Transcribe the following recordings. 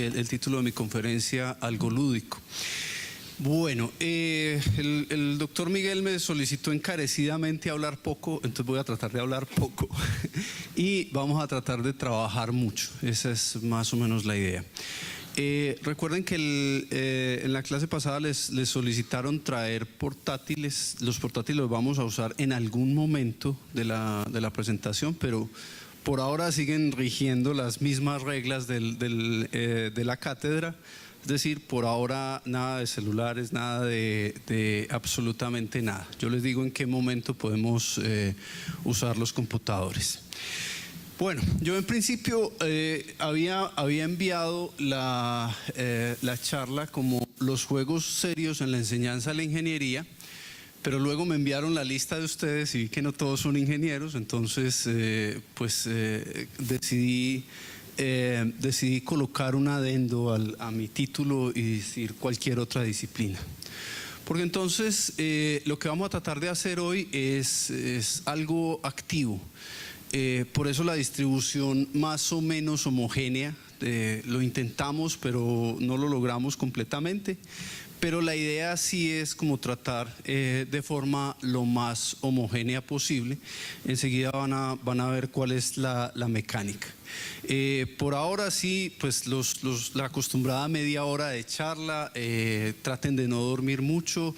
el título de mi conferencia, Algo Lúdico. Bueno, el doctor Miguel me solicitó encarecidamente hablar poco, entonces voy a tratar de hablar poco y vamos a tratar de trabajar mucho. Esa es más o menos la idea. Recuerden que en la clase pasada les solicitaron traer portátiles. Los portátiles los vamos a usar en algún momento de la presentación, pero por ahora siguen rigiendo las mismas reglas de la cátedra. Es decir, por ahora nada de celulares, nada de absolutamente nada. Yo les digo en qué momento podemos usar los computadores. Bueno, yo en principio había enviado la charla como los juegos serios en la enseñanza de la ingeniería, pero luego me enviaron la lista de ustedes y vi que no todos son ingenieros, entonces decidí colocar un adendo a mi título y decir cualquier otra disciplina. Porque entonces lo que vamos a tratar de hacer hoy es algo activo. Por eso la distribución más o menos homogénea, lo intentamos pero no lo logramos completamente, pero la idea sí es como tratar de forma lo más homogénea posible. Enseguida van a ver cuál es la mecánica. Por ahora sí, pues la acostumbrada media hora de charla, traten de no dormir mucho,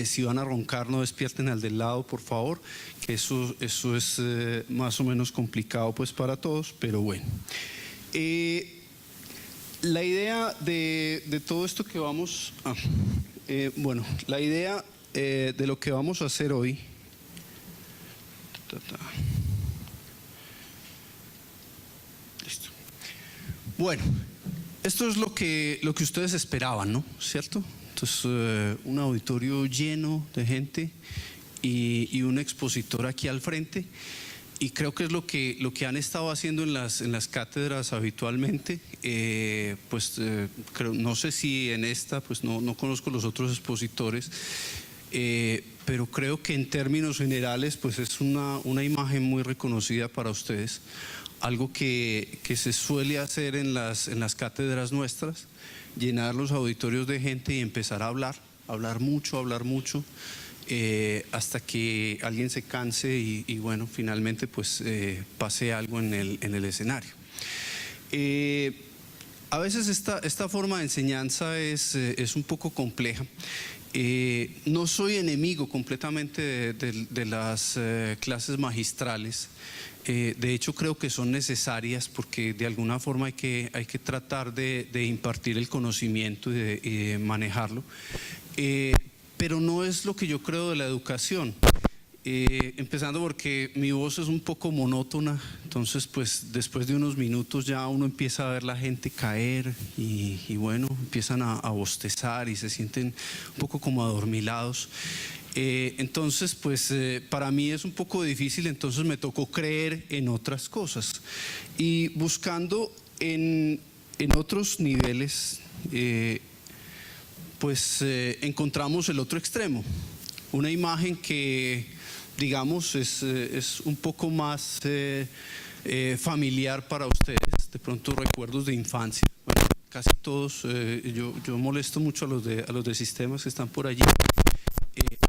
si van a roncar no despierten al del lado por favor, que eso es más o menos complicado pues para todos, pero bueno. La idea de todo esto que vamos la idea de lo que vamos a hacer hoy listo. Bueno, esto es lo que ustedes esperaban, ¿no? ¿Cierto? Entonces un auditorio lleno de gente y un expositor aquí al frente. Y creo que es lo que han estado haciendo en las cátedras habitualmente. No sé si en esta, pues no conozco los otros expositores, pero creo que en términos generales pues es una imagen muy reconocida para ustedes. Algo que se suele hacer en las cátedras nuestras, llenar los auditorios de gente y empezar a hablar mucho. Hasta que alguien se canse y bueno, finalmente pues pase algo en el escenario. A veces esta forma de enseñanza es un poco compleja. No soy enemigo completamente de las clases magistrales. De hecho creo que son necesarias porque de alguna forma hay que tratar de impartir el conocimiento y de manejarlo. Pero no es lo que yo creo de la educación, empezando porque mi voz es un poco monótona, entonces pues después de unos minutos ya uno empieza a ver la gente caer y bueno, empiezan a bostezar y se sienten un poco como adormilados. Entonces pues para mí es un poco difícil, entonces me tocó creer en otras cosas y buscando en otros niveles encontramos el otro extremo, una imagen que digamos es un poco más familiar para ustedes, de pronto recuerdos de infancia. Bueno, casi todos, yo molesto mucho a los de sistemas que están por allí,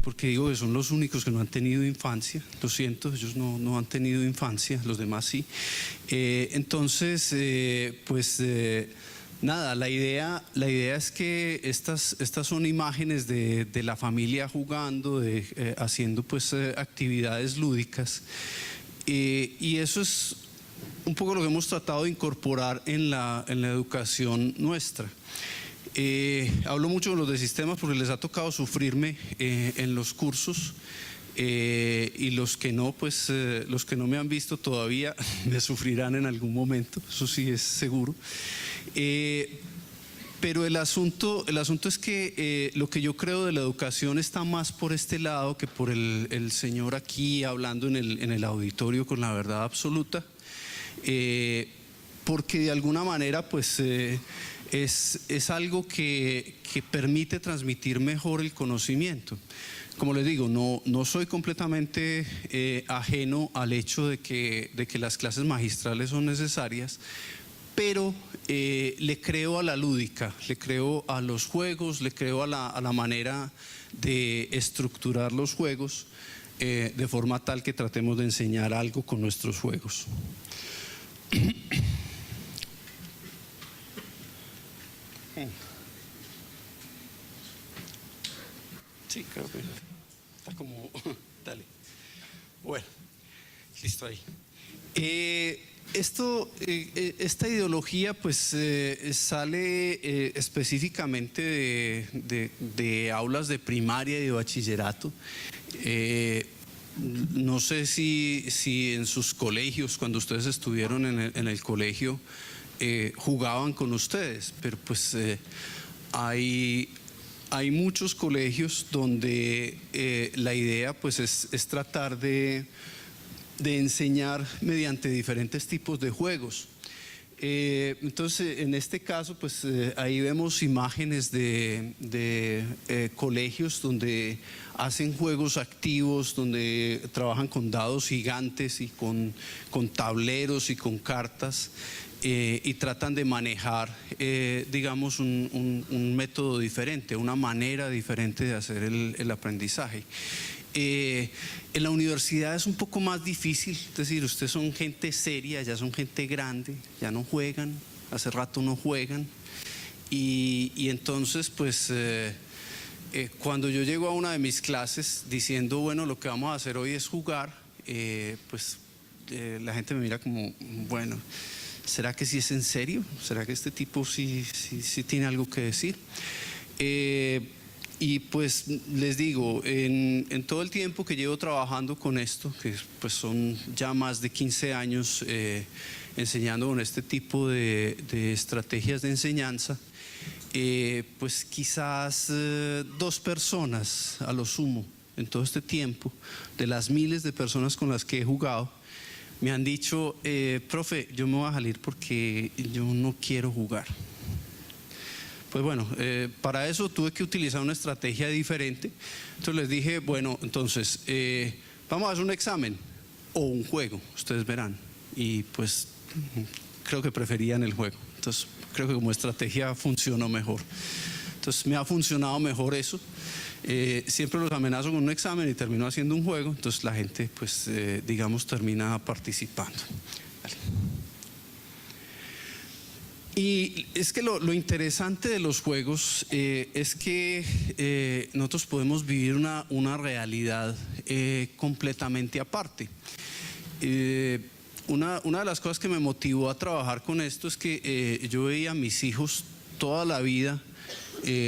porque digo que son los únicos que no han tenido infancia. Lo siento, ellos no han tenido infancia, los demás sí. Entonces nada, la idea es que estas son imágenes de la familia jugando, haciendo pues actividades lúdicas, y eso es un poco lo que hemos tratado de incorporar en la educación nuestra. Hablo mucho con los de sistemas porque les ha tocado sufrirme en los cursos, y los que no me han visto todavía me sufrirán en algún momento, eso sí es seguro. Pero el asunto es que lo que yo creo de la educación está más por este lado que por el señor aquí hablando en el auditorio con la verdad absoluta, porque de alguna manera pues es algo que permite transmitir mejor el conocimiento. Como les digo, no soy completamente ajeno al hecho de que las clases magistrales son necesarias, pero le creo a la lúdica, le creo a los juegos, le creo a la manera de estructurar los juegos de forma tal que tratemos de enseñar algo con nuestros juegos. Sí, creo que está como... Dale. Bueno, listo ahí. Esta ideología pues sale específicamente de aulas de primaria y de bachillerato. No sé si en sus colegios, cuando ustedes estuvieron en el colegio, jugaban con ustedes, pero pues hay muchos colegios donde la idea pues es tratar de enseñar mediante diferentes tipos de juegos. Entonces, en este caso, pues ahí vemos imágenes de colegios donde hacen juegos activos, donde trabajan con dados gigantes y con tableros y con cartas. Y tratan de manejar, digamos, un método diferente, una manera diferente de hacer el aprendizaje. En la universidad es un poco más difícil, es decir, ustedes son gente seria, ya son gente grande, ya no juegan, hace rato no juegan. Y entonces, pues, cuando yo llego a una de mis clases diciendo, bueno, lo que vamos a hacer hoy es jugar, pues la gente me mira como, bueno, ¿será que sí es en serio? ¿Será que este tipo sí tiene algo que decir? Y pues les digo, en todo el tiempo que llevo trabajando con esto, que pues son ya más de 15 años enseñando con este tipo de estrategias de enseñanza, pues quizás 2 personas a lo sumo en todo este tiempo, de las miles de personas con las que he jugado, me han dicho, profe, yo me voy a salir porque yo no quiero jugar. Pues bueno, para eso tuve que utilizar una estrategia diferente. Entonces les dije, bueno, entonces vamos a hacer un examen o un juego, ustedes verán. Y pues creo que preferían el juego. Entonces creo que como estrategia funcionó mejor. Entonces me ha funcionado mejor eso. Siempre los amenazo con un examen y termino haciendo un juego. Entonces la gente, pues digamos, termina participando. Vale. Y es que lo interesante de los juegos es que nosotros podemos vivir una realidad completamente aparte. Una de las cosas que me motivó a trabajar con esto es que yo veía a mis hijos toda la vida.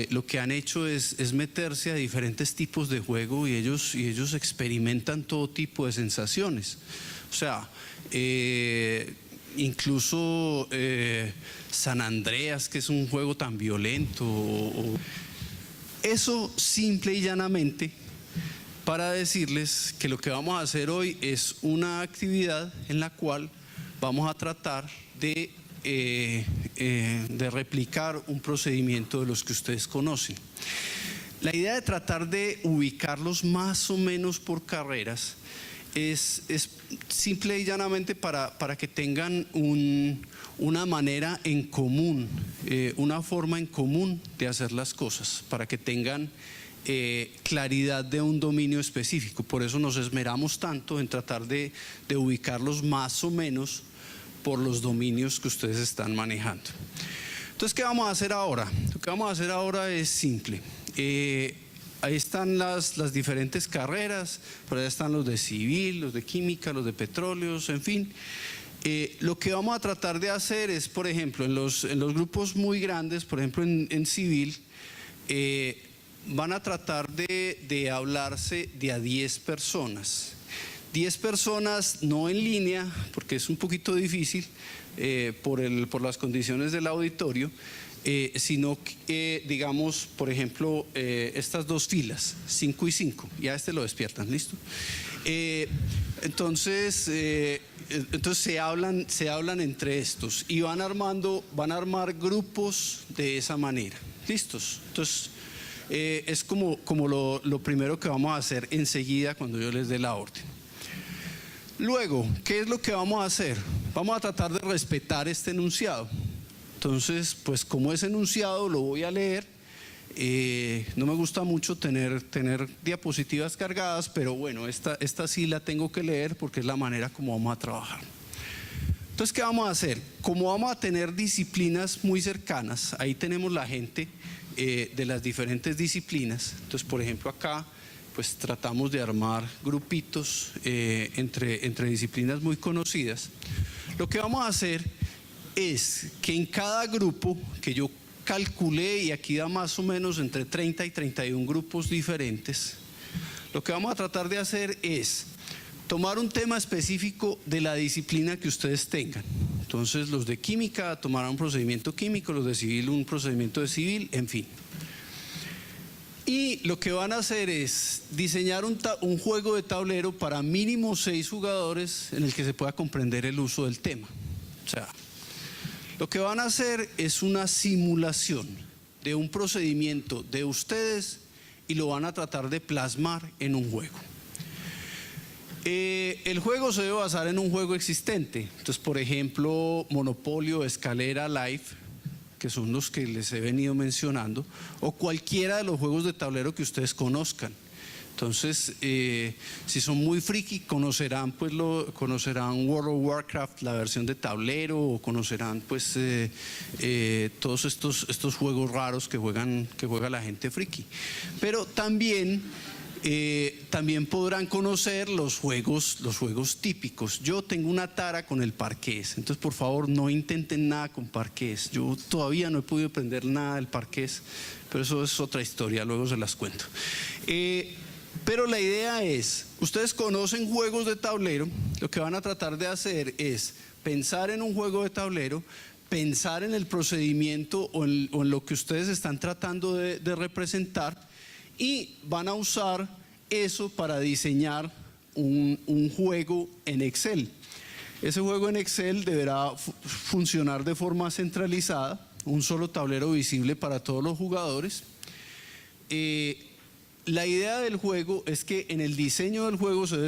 Lo que han hecho es meterse a diferentes tipos de juego y ellos experimentan todo tipo de sensaciones. O sea, incluso San Andreas, que es un juego tan violento, eso simple y llanamente para decirles que lo que vamos a hacer hoy es una actividad en la cual vamos a tratar de replicar un procedimiento de los que ustedes conocen. La idea de tratar de ubicarlos más o menos por carreras es simple y llanamente para que tengan una manera en común, una forma en común de hacer las cosas, para que tengan claridad de un dominio específico. Por eso nos esmeramos tanto en tratar de ubicarlos más o menos por los dominios que ustedes están manejando. Entonces, ¿qué vamos a hacer ahora? Lo que vamos a hacer ahora es simple. Ahí están las diferentes carreras, por allá están los de civil, los de química, los de petróleos, en fin. Lo que vamos a tratar de hacer es, por ejemplo, en los grupos muy grandes, por ejemplo en civil, van a tratar de hablarse de a 10 personas. 10 personas no en línea, porque es un poquito difícil por las condiciones del auditorio, sino que, digamos, por ejemplo, estas 2 filas, 5 y 5, y a este lo despiertan, ¿listo? Entonces se hablan entre estos y van a armar grupos de esa manera, ¿listos? Entonces es como lo primero que vamos a hacer enseguida cuando yo les dé la orden. Luego, ¿qué es lo que vamos a hacer? vamos a tratar de respetar este enunciado. Entonces, pues como es enunciado, lo voy a leer. No me gusta mucho tener diapositivas cargadas, pero bueno, esta sí la tengo que leer porque es la manera como vamos a trabajar. Entonces, ¿qué vamos a hacer? Como vamos a tener disciplinas muy cercanas, ahí tenemos la gente de las diferentes disciplinas. Entonces, por ejemplo, acá pues tratamos de armar grupitos entre disciplinas muy conocidas. Lo que vamos a hacer es que en cada grupo que yo calculé, y aquí da más o menos entre 30 y 31 grupos diferentes, lo que vamos a tratar de hacer es tomar un tema específico de la disciplina que ustedes tengan. Entonces, los de química tomarán un procedimiento químico, los de civil un procedimiento de civil, en fin. Y lo que van a hacer es diseñar un juego de tablero para mínimo 6 jugadores en el que se pueda comprender el uso del tema. O sea, lo que van a hacer es una simulación de un procedimiento de ustedes y lo van a tratar de plasmar en un juego. El juego se debe basar en un juego existente. Entonces, por ejemplo, Monopolio, Escalera, Life, que son los que les he venido mencionando, o cualquiera de los juegos de tablero que ustedes conozcan. Entonces, si son muy friki, conocerán World of Warcraft, la versión de tablero, o conocerán pues todos estos juegos raros que juega la gente friki. Pero también podrán conocer los juegos típicos. Yo tengo una tara con el parqués, entonces por favor no intenten nada con parqués. Yo todavía no he podido aprender nada del parqués, pero eso es otra historia, luego se las cuento. Pero la idea es, ustedes conocen juegos de tablero, lo que van a tratar de hacer es pensar en un juego de tablero, pensar en el procedimiento o en lo que ustedes están tratando de representar, y van a usar eso para diseñar un juego en Excel. Ese juego en Excel deberá funcionar de forma centralizada, un solo tablero visible para todos los jugadores. La idea del juego es que en el diseño del juego se debe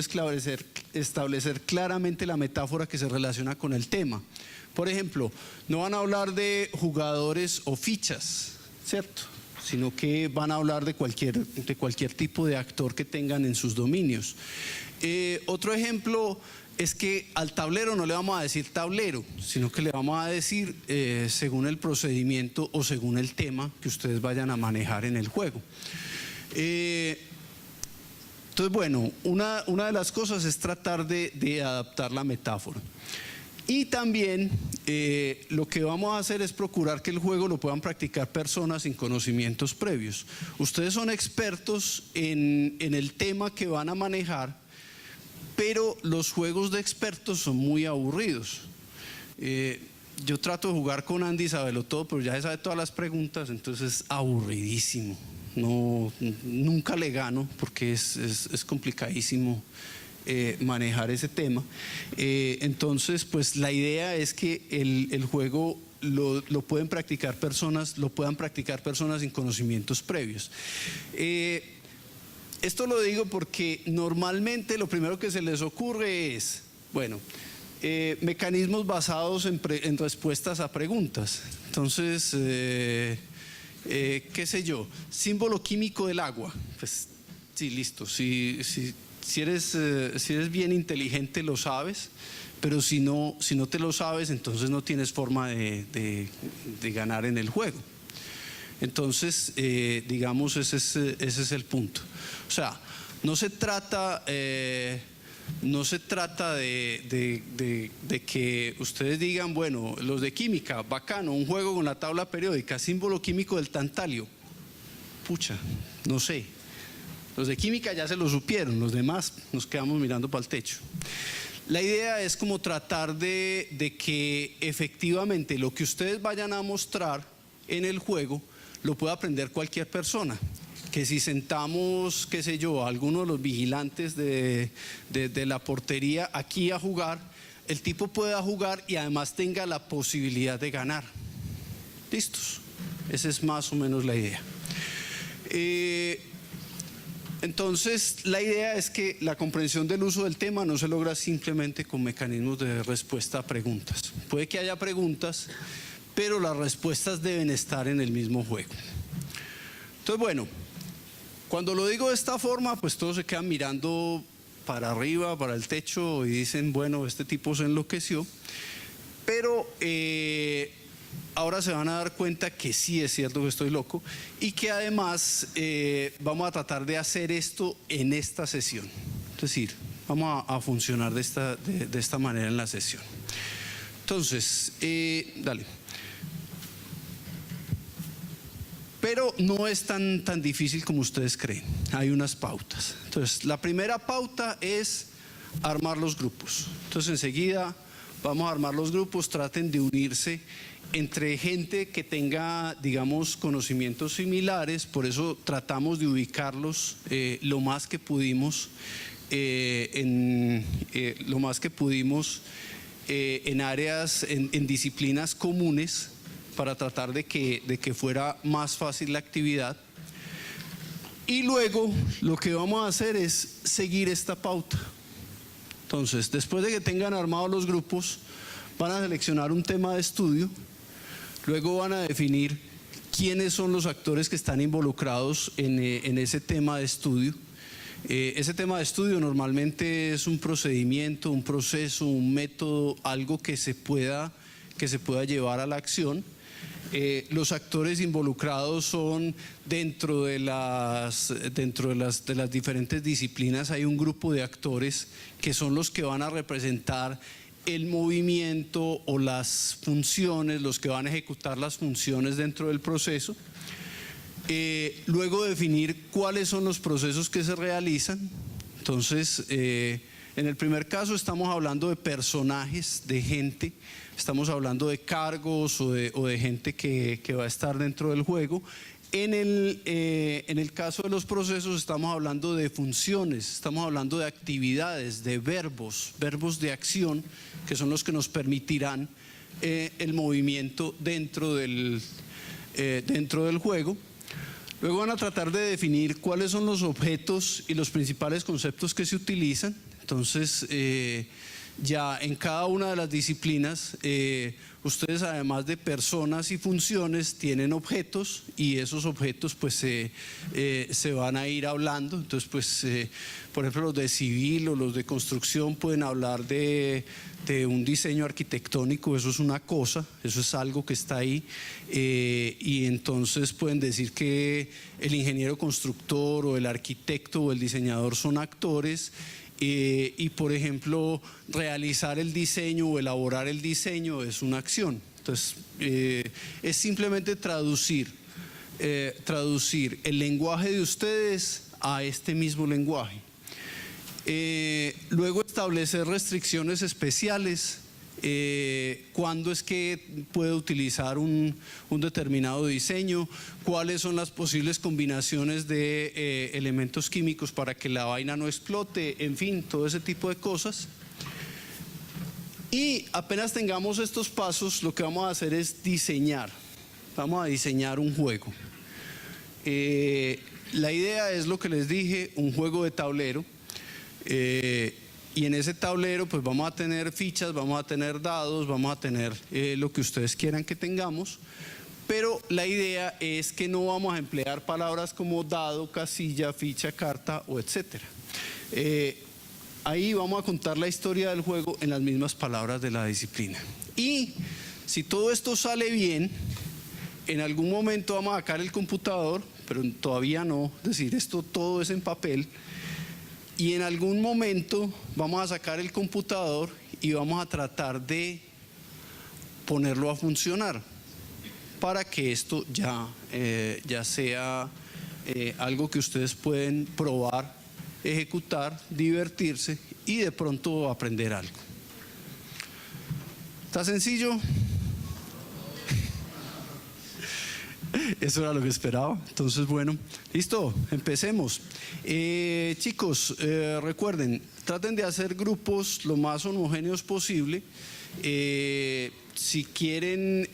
establecer claramente la metáfora que se relaciona con el tema. Por ejemplo, no van a hablar de jugadores o fichas, ¿cierto?, sino que van a hablar de cualquier tipo de actor que tengan en sus dominios. Otro ejemplo es que al tablero no le vamos a decir tablero, sino que le vamos a decir según el procedimiento o según el tema que ustedes vayan a manejar en el juego. Entonces, bueno, una de las cosas es tratar de adaptar la metáfora. Y también lo que vamos a hacer es procurar que el juego lo puedan practicar personas sin conocimientos previos. Ustedes son expertos en el tema que van a manejar, pero los juegos de expertos son muy aburridos. Yo trato de jugar con Andy, sabelo todo, pero ya se sabe todas las preguntas, entonces es aburridísimo. No, nunca le gano porque es complicadísimo manejar ese tema. Entonces, pues la idea es que el juego lo puedan practicar personas sin conocimientos previos. Esto lo digo porque normalmente lo primero que se les ocurre es, bueno, mecanismos basados en respuestas a preguntas. Entonces, qué sé yo, símbolo químico del agua. Pues sí, listo. Si eres bien inteligente lo sabes, pero si no te lo sabes, entonces no tienes forma de ganar en el juego. Entonces, digamos, ese es el punto. O sea, no se trata de que ustedes digan, bueno, los de química, bacano, un juego con la tabla periódica, símbolo químico del tantalio. Pucha, no sé. Los de química ya se lo supieron, los demás nos quedamos mirando para el techo. La idea es como tratar de que efectivamente lo que ustedes vayan a mostrar en el juego lo pueda aprender cualquier persona. Que si sentamos, qué sé yo, a alguno de los vigilantes de la portería aquí a jugar, el tipo pueda jugar y además tenga la posibilidad de ganar. ¿Listos? Esa es más o menos la idea. Entonces, la idea es que la comprensión del uso del tema no se logra simplemente con mecanismos de respuesta a preguntas. Puede que haya preguntas, pero las respuestas deben estar en el mismo juego. Entonces, bueno, cuando lo digo de esta forma, pues todos se quedan mirando para arriba, para el techo y dicen, bueno, este tipo se enloqueció. Pero ahora se van a dar cuenta que sí es cierto que estoy loco y que además vamos a tratar de hacer esto en esta sesión. Es decir, vamos a funcionar de esta manera en la sesión. Entonces, dale. Pero no es tan difícil como ustedes creen. Hay unas pautas. Entonces, la primera pauta es armar los grupos. Entonces, enseguida vamos a armar los grupos. Traten de unirse entre gente que tenga, digamos, conocimientos similares. Por eso tratamos de ubicarlos lo más que pudimos en áreas, en disciplinas comunes, para tratar de que fuera más fácil la actividad. Y luego lo que vamos a hacer es seguir esta pauta. Entonces, después de que tengan armados los grupos, van a seleccionar un tema de estudio, luego van a definir quiénes son los actores que están involucrados en ese tema de estudio. Ese tema de estudio normalmente es un procedimiento, un proceso, un método, algo que se pueda llevar a la acción. Los actores involucrados son dentro de las diferentes disciplinas. Hay un grupo de actores que son los que van a representar el movimiento o las funciones, los que van a ejecutar las funciones dentro del proceso. Luego definir cuáles son los procesos que se realizan. Entonces, en el primer caso estamos hablando de personajes, de gente, estamos hablando de cargos o de gente que va a estar dentro del juego. En el caso de los procesos estamos hablando de funciones, estamos hablando de actividades, de verbos de acción, que son los que nos permitirán el movimiento dentro del juego. Luego van a tratar de definir cuáles son los objetos y los principales conceptos que se utilizan. Entonces, ya en cada una de las disciplinas, ustedes además de personas y funciones tienen objetos, y esos objetos pues se van a ir hablando. Entonces, pues por ejemplo, los de civil o los de construcción pueden hablar de un diseño arquitectónico. Eso es una cosa, eso es algo que está ahí, y entonces pueden decir que el ingeniero constructor o el arquitecto o el diseñador son actores. Y por ejemplo, realizar el diseño o elaborar el diseño es una acción. Entonces, es simplemente traducir el lenguaje de ustedes a este mismo lenguaje. Luego, establecer restricciones especiales. Cuándo es que puede utilizar un determinado diseño, cuáles son las posibles combinaciones de elementos químicos para que la vaina no explote, en fin, todo ese tipo de cosas. Y apenas tengamos estos pasos, lo que vamos a hacer es diseñar. Vamos a diseñar un juego. La idea es lo que les dije, un juego de tablero. Y en ese tablero pues vamos a tener fichas, vamos a tener dados, vamos a tener lo que ustedes quieran que tengamos, pero la idea es que no vamos a emplear palabras como dado, casilla, ficha, carta o etcétera. Ahí vamos a contar la historia del juego en las mismas palabras de la disciplina. Y si todo esto sale bien, en algún momento vamos a sacar el computador, pero todavía no, es decir, esto todo es en papel. Y en algún momento vamos a sacar el computador y vamos a tratar de ponerlo a funcionar para que esto ya sea algo que ustedes pueden probar, ejecutar, divertirse y de pronto aprender algo. ¿Está sencillo? Eso era lo que esperaba. Entonces, bueno, listo, empecemos. Chicos, recuerden, traten de hacer grupos lo más homogéneos posible. si quieren,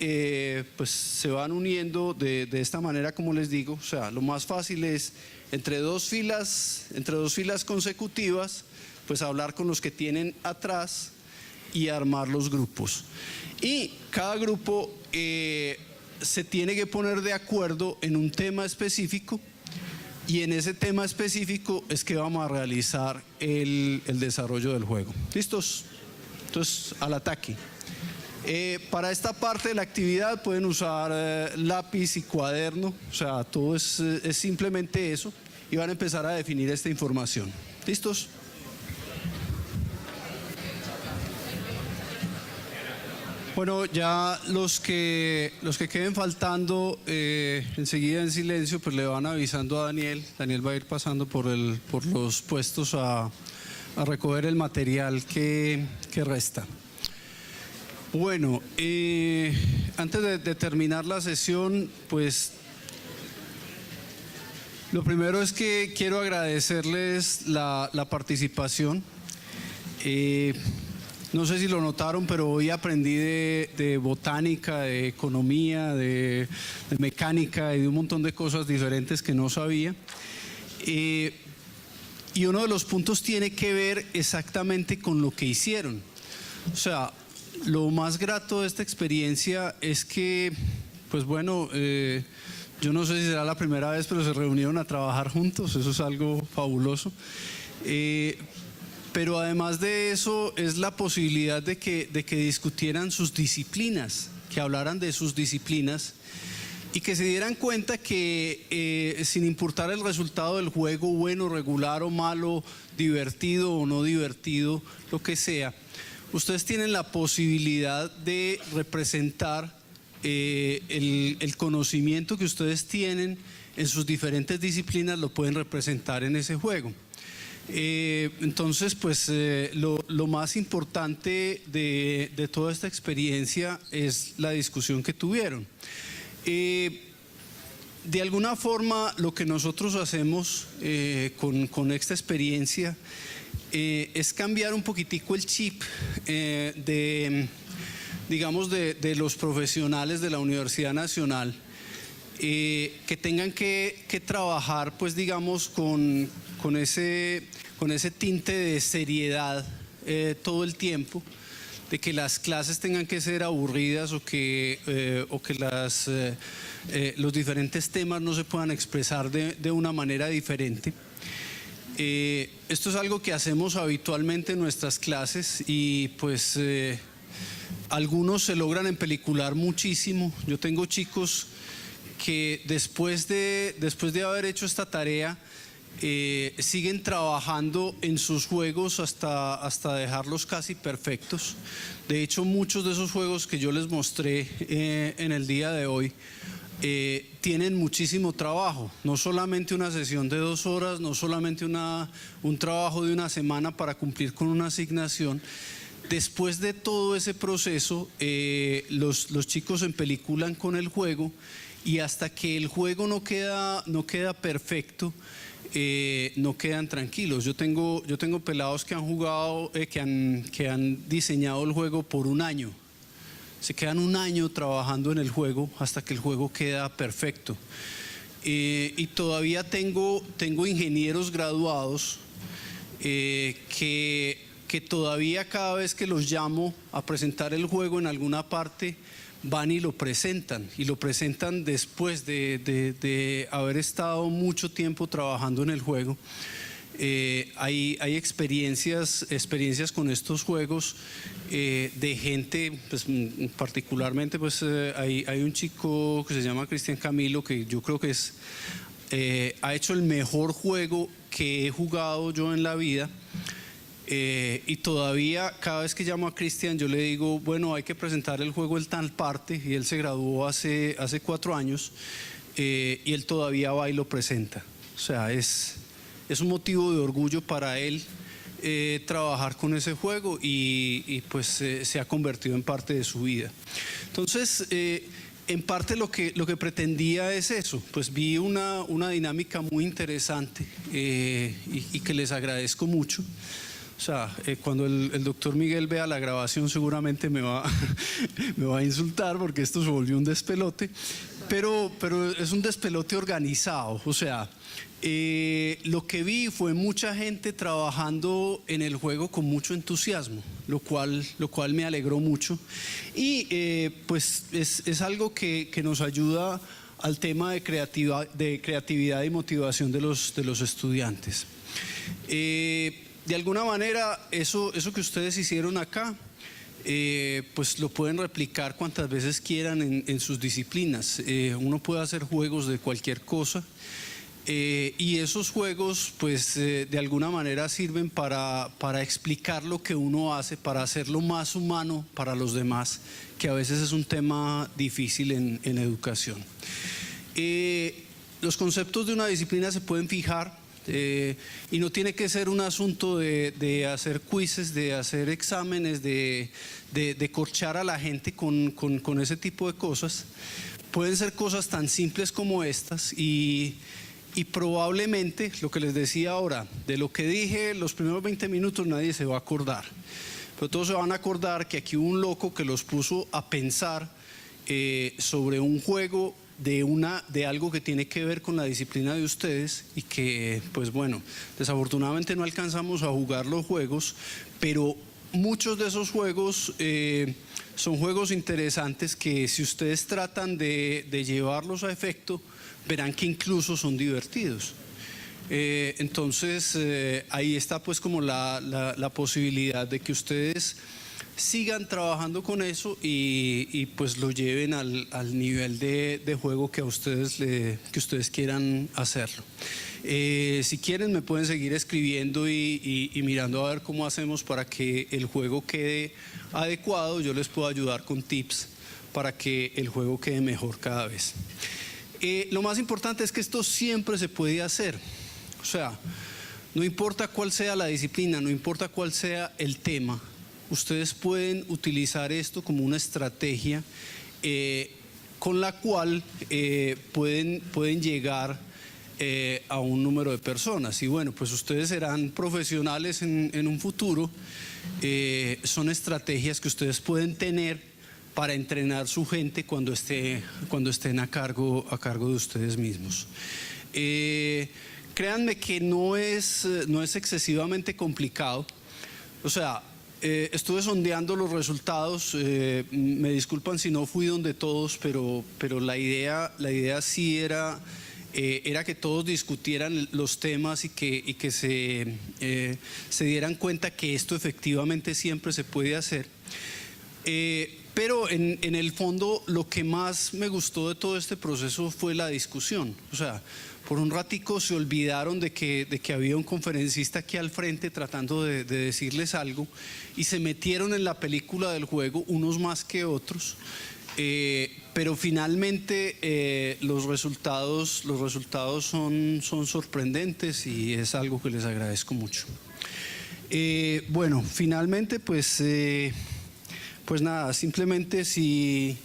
pues se van uniendo de esta manera, como les digo. O sea, lo más fácil es entre dos filas consecutivas, pues hablar con los que tienen atrás y armar los grupos. Y cada grupo se tiene que poner de acuerdo en un tema específico, y en ese tema específico es que vamos a realizar el desarrollo del juego. ¿Listos? Entonces, al ataque. Para esta parte de la actividad pueden usar lápiz y cuaderno, o sea, todo es simplemente eso, y van a empezar a definir esta información. ¿Listos? Bueno, ya los que queden faltando, enseguida en silencio, pues le van avisando a Daniel. Daniel va a ir pasando por los puestos a recoger el material que resta. Bueno, antes de terminar la sesión, pues lo primero es que quiero agradecerles la participación. No sé si lo notaron, pero hoy aprendí de botánica, de economía, de mecánica y de un montón de cosas diferentes que no sabía. Y uno de los puntos tiene que ver exactamente con lo que hicieron. O sea, lo más grato de esta experiencia es que, pues bueno, yo no sé si será la primera vez, pero se reunieron a trabajar juntos. Eso es algo fabuloso. Pero además de eso es la posibilidad de que discutieran sus disciplinas, que hablaran de sus disciplinas y que se dieran cuenta que sin importar el resultado del juego, bueno, regular o malo, divertido o no divertido, lo que sea, ustedes tienen la posibilidad de representar el conocimiento que ustedes tienen en sus diferentes disciplinas, lo pueden representar en ese juego. Entonces, pues lo más importante de toda esta experiencia es la discusión que tuvieron. De alguna forma, lo que nosotros hacemos con esta experiencia es cambiar un poquitico el chip digamos, de los profesionales de la Universidad Nacional, que tengan que trabajar, pues digamos, con ese tinte de seriedad todo el tiempo, de que las clases tengan que ser aburridas o que los diferentes temas no se puedan expresar de una manera diferente. Esto es algo que hacemos habitualmente en nuestras clases y pues algunos se logran empelicular muchísimo. Yo tengo chicos que después de haber hecho esta tarea siguen trabajando en sus juegos hasta dejarlos casi perfectos. De hecho, muchos de esos juegos que yo les mostré en el día de hoy tienen muchísimo trabajo, no solamente una sesión de 2 horas, no solamente un trabajo de una semana para cumplir con una asignación. Después de todo ese proceso, los chicos se empeliculan con el juego y hasta que el juego no queda perfecto, no quedan tranquilos. Yo tengo pelados que han jugado, que han diseñado el juego por 1 año. Se quedan 1 año trabajando en el juego hasta que el juego queda perfecto. Y todavía tengo ingenieros graduados que todavía cada vez que los llamo a presentar el juego en alguna parte, van y lo presentan después de haber estado mucho tiempo trabajando en el juego. Hay experiencias con estos juegos de gente, pues, particularmente pues, hay un chico que se llama Cristian Camilo, que yo creo que ha hecho el mejor juego que he jugado yo en la vida. Y todavía cada vez que llamo a Cristian yo le digo, bueno, hay que presentar el juego en tal parte, y él se graduó hace 4 años y él todavía va y lo presenta. O sea, es un motivo de orgullo para él trabajar con ese juego y pues se ha convertido en parte de su vida. Entonces, en parte lo que pretendía es eso, pues vi una dinámica muy interesante y que les agradezco mucho. O O sea, cuando el doctor Miguel vea la grabación seguramente me va, me va a insultar porque esto se volvió un despelote, pero es un despelote organizado. O sea, lo que vi fue mucha gente trabajando en el juego con mucho entusiasmo, lo cual me alegró mucho. Y pues es algo que nos ayuda al tema de creatividad y motivación de los estudiantes. De alguna manera, eso que ustedes hicieron acá, pues lo pueden replicar cuantas veces quieran en sus disciplinas. Uno puede hacer juegos de cualquier cosa, y esos juegos pues de alguna manera sirven para explicar lo que uno hace, para hacerlo más humano para los demás, que a veces es un tema difícil en educación. Los conceptos de una disciplina se pueden fijar, y no tiene que ser un asunto de hacer quizzes, de hacer exámenes, de corchar a la gente con ese tipo de cosas. Pueden ser cosas tan simples como estas y probablemente, lo que les decía ahora, de lo que dije los primeros 20 minutos nadie se va a acordar, pero todos se van a acordar que aquí hubo un loco que los puso a pensar sobre un juego de algo que tiene que ver con la disciplina de ustedes, y que pues bueno, desafortunadamente no alcanzamos a jugar los juegos, pero muchos de esos juegos son juegos interesantes que si ustedes tratan de llevarlos a efecto, verán que incluso son divertidos. Entonces ahí está pues como la posibilidad de que ustedes sigan trabajando con eso y pues lo lleven al nivel de juego que ustedes quieran hacerlo. Si quieren me pueden seguir escribiendo y mirando a ver cómo hacemos para que el juego quede adecuado. Yo les puedo ayudar con tips para que el juego quede mejor cada vez. Lo más importante es que esto siempre se puede hacer. O sea, no importa cuál sea la disciplina, no importa cuál sea el tema, ustedes pueden utilizar esto como una estrategia con la cual pueden llegar a un número de personas. Y bueno, pues ustedes serán profesionales en un futuro. Son estrategias que ustedes pueden tener para entrenar su gente cuando estén a cargo de ustedes mismos. Créanme que no es excesivamente complicado. O sea, estuve sondeando los resultados, me disculpan si no fui donde todos, pero la idea sí era que todos discutieran los temas y que se dieran cuenta que esto efectivamente siempre se puede hacer. Pero en el fondo lo que más me gustó de todo este proceso fue la discusión. O sea, por un ratico se olvidaron de que había un conferencista aquí al frente tratando de decirles algo, y se metieron en la película del juego, unos más que otros. Pero finalmente los resultados son sorprendentes y es algo que les agradezco mucho. Bueno, finalmente pues nada, simplemente si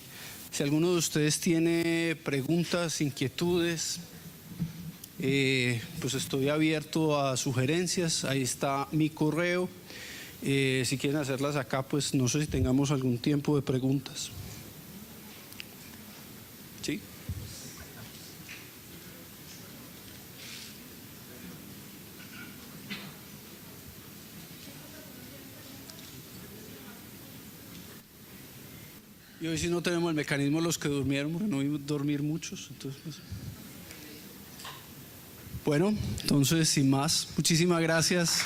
alguno de ustedes tiene preguntas, inquietudes, pues estoy abierto a sugerencias. Ahí está mi correo. Si quieren hacerlas acá, pues no sé si tengamos algún tiempo de preguntas. ¿Sí? Y hoy sí no tenemos el mecanismo de los que durmieron, porque no vimos dormir muchos. Entonces, pues. Bueno, entonces sin más, muchísimas gracias.